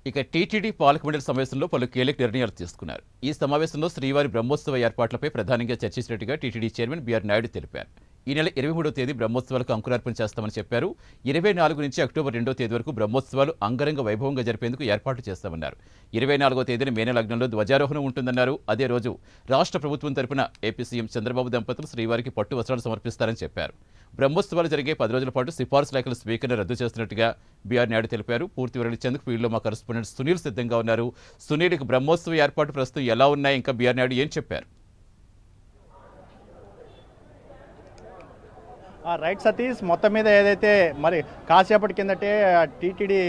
ఇక టీటీడీ పాలక మండలి సమావేశంలో పలు కీలక నిర్ణయాలు తీసుకున్నారు. ఈ సమావేశంలో శ్రీవారి బ్రహ్మోత్సవ ఏర్పాట్లపై ప్రధానంగా చర్చించినట్టుగా టీటీడీ చైర్మన్ బీఆర్ నాయుడు తెలిపారు. ఈ నెల 23వ తేదీ బ్రహ్మోత్సవాలకు అంకురార్పణ చేస్తామని చెప్పారు. 24 నుంచి అక్టోబర్ 2వ తేదీ వరకు బ్రహ్మోత్సవాలు అంగరంగ వైభవంగా జరిపేందుకు ఏర్పాట్లు చేస్తామన్నారు. 24వ తేదీన మేనలగ్నంలో ధ్వజారోహణం ఉంటుందన్నారు. అదే రోజు రాష్ట్ర ప్రభుత్వం తరపున ఏపీ సీఎం చంద్రబాబు దంపతులు శ్రీవారికి పట్టు వస్త్రాలు సమర్పిస్తారని చెప్పారు. బ్రహ్మోత్సవాలు జరిగే 10 రోజుల పాటు సిఫార్సు లేఖల స్వీకరణ రద్దు చేస్తున్నట్టుగా బీఆర్ నాయుడు తెలిపారు. పూర్తి వివరించేందుకు ఫీల్డ్లో మా కరెస్పాండెంట్ సునీల్ సిద్ధంగా ఉన్నారు. సునీల్కి బ్రహ్మోత్సవ ఏర్పాటు ప్రస్తుతం ఎలా ఉన్నాయి, ఇంకా బీఆర్ నాయుడు ఏం చెప్పారు? రైట్ సతీష్, మొత్తం మీద ఏదైతే మరి కాసేపటి కిందటే టీటీడీ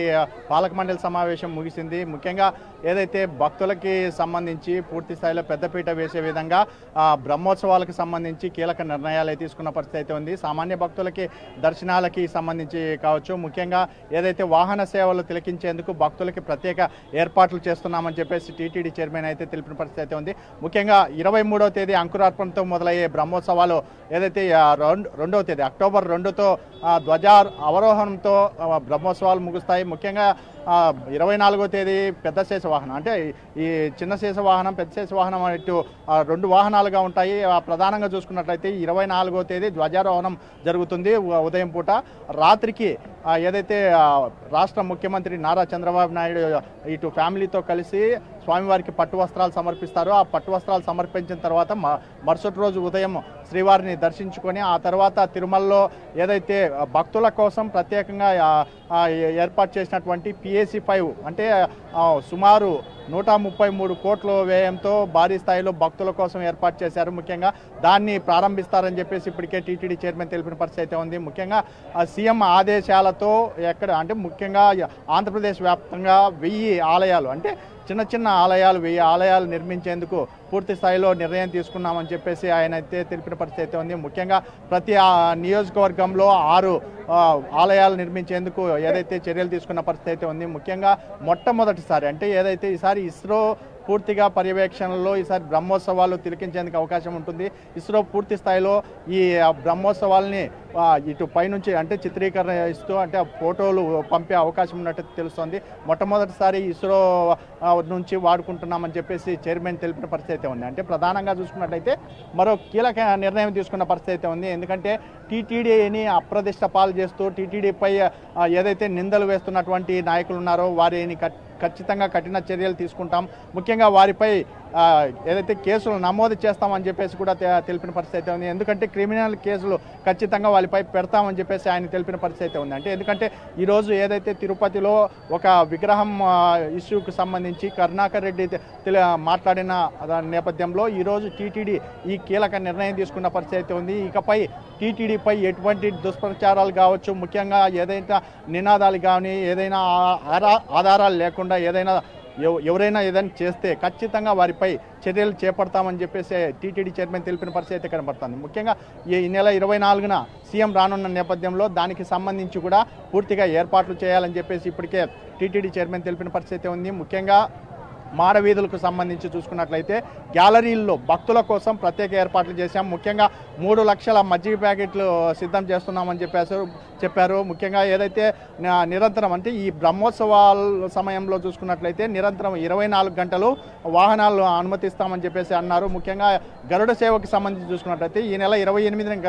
పాలక మండలి సమావేశం ముగిసింది. ముఖ్యంగా ఏదైతే భక్తులకి సంబంధించి పూర్తి స్థాయిలో పెద్దపీట వేసే విధంగా బ్రహ్మోత్సవాలకు సంబంధించి కీలక నిర్ణయాలు తీసుకున్న పరిస్థితి అయితే ఉంది. సామాన్య భక్తులకి దర్శనాలకి సంబంధించి కావచ్చు, ముఖ్యంగా ఏదైతే వాహన సేవలు తిలకించేందుకు భక్తులకి ప్రత్యేక ఏర్పాట్లు చేస్తున్నామని చెప్పేసి టీటీడీ చైర్మన్ అయితే తెలిపిన పరిస్థితి అయితే ఉంది. ముఖ్యంగా 23వ తేదీ అంకురార్పణతో మొదలయ్యే బ్రహ్మోత్సవాలు ఏదైతే 2వ తేదీ అక్టోబర్ 2తో అవరోహణంతో బ్రహ్మోత్సవాలు ముగుస్తాయి. ముఖ్యంగా 24వ తేదీ పెద్ద శేష వాహనం, అంటే ఈ చిన్న శేష వాహనం, పెద్ద శేష వాహనం ఇటు 2 వాహనాలుగా ఉంటాయి. ప్రధానంగా చూసుకున్నట్లయితే 24వ తేదీ ధ్వజారోహణం జరుగుతుంది. ఉదయం పూట రాత్రికి ఏదైతే రాష్ట్ర ముఖ్యమంత్రి నారా చంద్రబాబు నాయుడు ఇటు ఫ్యామిలీతో కలిసి స్వామివారికి పట్టు వస్త్రాలు సమర్పిస్తారు. ఆ పట్టు వస్త్రాలు సమర్పించిన తర్వాత మరుసటి రోజు ఉదయం శ్రీవారిని దర్శించుకొని ఆ తర్వాత తిరుమలలో ఏదైతే భక్తుల కోసం ప్రత్యేకంగా ఏర్పాటు చేసినటువంటి PAC 5 అంటే సుమారు 133 కోట్ల వ్యయంతో భారీ స్థాయిలో భక్తుల కోసం ఏర్పాటు చేశారు. ముఖ్యంగా దాన్ని ప్రారంభిస్తారని చెప్పేసి ఇప్పటికే టీటీడీ చైర్మన్ తెలిపిన పరిస్థితి అయితే ఉంది. ముఖ్యంగా సీఎం ఆదేశాలతో ముఖ్యంగా ఆంధ్రప్రదేశ్ వ్యాప్తంగా 1000 ఆలయాలు, అంటే చిన్న చిన్న ఆలయాలు 1000 ఆలయాలు నిర్మించేందుకు పూర్తి స్థాయిలో నిర్ణయం తీసుకున్నామని చెప్పేసి ఆయన అయితే తెలిపిన పరిస్థితి అయితే ఉంది. ముఖ్యంగా ప్రతి నియోజకవర్గంలో 6 ఆలయాలు నిర్మించేందుకు ఏదైతే చర్యలు తీసుకున్న పరిస్థితి అయితే ఉంది. ముఖ్యంగా మొట్టమొదటిసారి అంటే ఏదైతే ఈసారి ఇస్రో పూర్తిగా పర్యవేక్షణలో ఈసారి బ్రహ్మోత్సవాలు తిలకించేందుకు అవకాశం ఉంటుంది. ఇస్రో పూర్తి స్థాయిలో ఈ బ్రహ్మోత్సవాల్ని ఇటు పైనుంచి అంటే చిత్రీకరణ ఇస్తూ అంటే ఫోటోలు పంపే అవకాశం ఉన్నట్టు తెలుస్తోంది. మొట్టమొదటిసారి ఇస్రో నుంచి వాడుకుంటున్నామని చెప్పేసి చైర్మన్ తెలిపిన పరిస్థితి అయితే ఉంది. అంటే ప్రధానంగా చూసుకున్నట్లయితే మరో కీలక నిర్ణయం తీసుకున్న పరిస్థితి అయితే ఉంది. ఎందుకంటే టీటీడీని అప్రదిష్ట పాలు చేస్తూ టీటీడీపై ఏదైతే నిందలు వేస్తున్నటువంటి నాయకులు ఉన్నారో వారిని ఖచ్చితంగా కఠిన చర్యలు తీసుకుంటాం, ముఖ్యంగా వారిపై ఏదైతే కేసులు నమోదు చేస్తామని చెప్పేసి కూడా తెలిపిన పరిస్థితి ఉంది. ఎందుకంటే క్రిమినల్ కేసులు ఖచ్చితంగా వాళ్ళపై పెడతామని చెప్పేసి ఆయన తెలిపిన పరిస్థితి ఉంది. అంటే ఎందుకంటే ఈరోజు ఏదైతే తిరుపతిలో ఒక విగ్రహం ఇష్యూకి సంబంధించి కరుణాకర్ రెడ్డి మాట్లాడిన నేపథ్యంలో ఈరోజు టీటీడీ ఈ కీలక నిర్ణయం తీసుకున్న పరిస్థితి ఉంది. ఇకపై టీటీడీపై ఎటువంటి దుష్ప్రచారాలు కావచ్చు, ముఖ్యంగా ఏదైనా నినాదాలు కానీ ఏదైనా ఆధారాలు లేకుండా ఎవరైనా ఏదైనా చేస్తే ఖచ్చితంగా వారిపై చర్యలు చేపడతామని చెప్పేసి టీటీడీ చైర్మన్ తెలిపిన పరిస్థితి కనబడుతుంది. ముఖ్యంగా ఈ నెల 24న సీఎం రానున్న నేపథ్యంలో దానికి సంబంధించి కూడా పూర్తిగా ఏర్పాట్లు చేయాలని చెప్పేసి ఇప్పటికే టీటీడీ చైర్మన్ తెలిపిన పరిస్థితి ఉంది. ముఖ్యంగా మాడవీధులకు సంబంధించి చూసుకున్నట్లయితే గ్యాలరీల్లో భక్తుల కోసం ప్రత్యేక ఏర్పాట్లు చేశాం. ముఖ్యంగా 3 లక్షల మజ్జిగ ప్యాకెట్లు సిద్ధం చేస్తున్నామని చెప్పారు. ముఖ్యంగా ఏదైతే నిరంతరం అంటే ఈ బ్రహ్మోత్సవాల సమయంలో చూసుకున్నట్లయితే నిరంతరం 24 గంటలు వాహనాలు అనుమతిస్తామని చెప్పేసి అన్నారు. ముఖ్యంగా గరుడ సేవకు సంబంధించి చూసుకున్నట్లయితే ఈ నెల 28న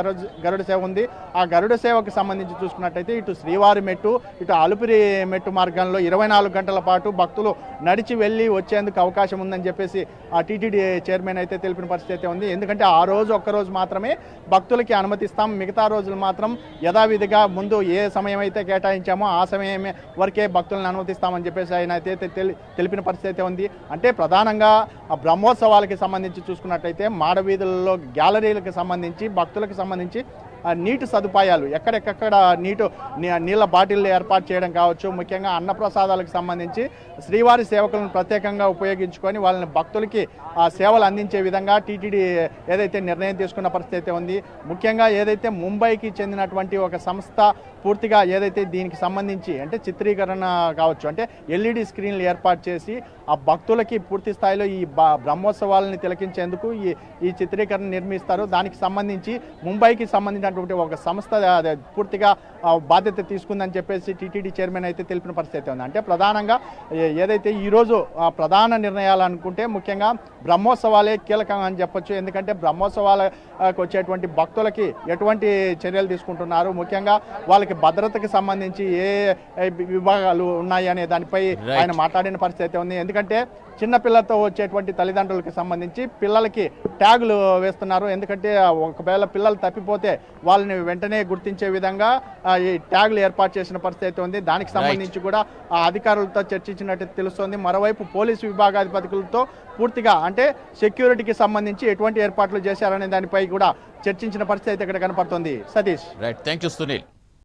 గరుడ సేవ ఉంది. ఆ గరుడ సేవకు సంబంధించి చూసుకున్నట్లయితే ఇటు శ్రీవారి మెట్టు ఇటు అలుపిరి మెట్టు మార్గంలో 24 గంటల పాటు భక్తులు నడిచి వెళ్ళి వచ్చేందుకు అవకాశం ఉందని చెప్పేసి ఆ టీటీడీ చైర్మన్ అయితే తెలిపిన పరిస్థితి అయితే ఉంది. ఎందుకంటే ఆ రోజు ఒక్కరోజు మాత్రమే భక్తులకి అనుమతిస్తాం, మిగతా రోజులు మాత్రం యథావిధిగా ముందు ఏ సమయం అయితే కేటాయించామో ఆ సమయమే వరకే భక్తులను అనుమతిస్తామని చెప్పేసి ఆయన అయితే తెలిపిన పరిస్థితి అయితే ఉంది. అంటే ప్రధానంగా ఆ బ్రహ్మోత్సవాలకి సంబంధించి చూసుకున్నట్లయితే మాడవీధులలో గ్యాలరీలకు సంబంధించి భక్తులకు సంబంధించి నీటి సదుపాయాలు ఎక్కడెక్కడ నీళ్ళ బాటిళ్ళు ఏర్పాటు చేయడం కావచ్చు, ముఖ్యంగా అన్నప్రసాదాలకు సంబంధించి శ్రీవారి సేవకులను ప్రత్యేకంగా ఉపయోగించుకొని వాళ్ళని భక్తులకి సేవలు అందించే విధంగా టీటీడీ ఏదైతే నిర్ణయం తీసుకున్న పరిస్థితి ఉంది. ముఖ్యంగా ఏదైతే ముంబైకి చెందినటువంటి ఒక సంస్థ పూర్తిగా ఏదైతే దీనికి సంబంధించి అంటే చిత్రీకరణ కావచ్చు, అంటే LED స్క్రీన్లు ఏర్పాటు చేసి ఆ భక్తులకి పూర్తి స్థాయిలో ఈ బ్రహ్మోత్సవాలని తిలకించేందుకు ఈ చిత్రీకరణ నిర్మిస్తారు. దానికి సంబంధించి ముంబైకి సంబంధించిన సంబంధించినటువంటి ఒక సంస్థ అదే పూర్తిగా బాధ్యత తీసుకుందని చెప్పేసి టీటీడీ చైర్మన్ అయితే తెలిపిన పరిస్థితి ఉంది. అంటే ప్రధానంగా ఏదైతే ఈరోజు ప్రధాన నిర్ణయాలు అనుకుంటే ముఖ్యంగా బ్రహ్మోత్సవాలే కీలకం అని చెప్పొచ్చు. ఎందుకంటే బ్రహ్మోత్సవాలకు వచ్చేటువంటి భక్తులకి ఎటువంటి చర్యలు తీసుకుంటున్నారు, ముఖ్యంగా వాళ్ళకి భద్రతకి సంబంధించి ఏ విభాగాలు ఉన్నాయి అనే దానిపై ఆయన మాట్లాడిన పరిస్థితి అయితే ఉంది. ఎందుకంటే చిన్నపిల్లలతో వచ్చేటువంటి తల్లిదండ్రులకి సంబంధించి పిల్లలకి ట్యాగులు వేస్తున్నారు. ఎందుకంటే ఒకవేళ పిల్లలు తప్పిపోతే వాళ్ళని వెంటనే గుర్తించే విధంగా ఈ ట్యాగులు ఏర్పాటు చేసిన పరిస్థితి అయితే ఉంది. దానికి సంబంధించి కూడా ఆ అధికారులతో చర్చించినట్టు తెలుస్తోంది. మరోవైపు పోలీసు విభాగాధిపతులతో పూర్తిగా అంటే సెక్యూరిటీకి సంబంధించి ఎటువంటి ఏర్పాట్లు చేశారనే దానిపై కూడా చర్చించిన పరిస్థితి అయితే ఇక్కడ కనపడుతోంది. Satish. Right, thank you Sunil.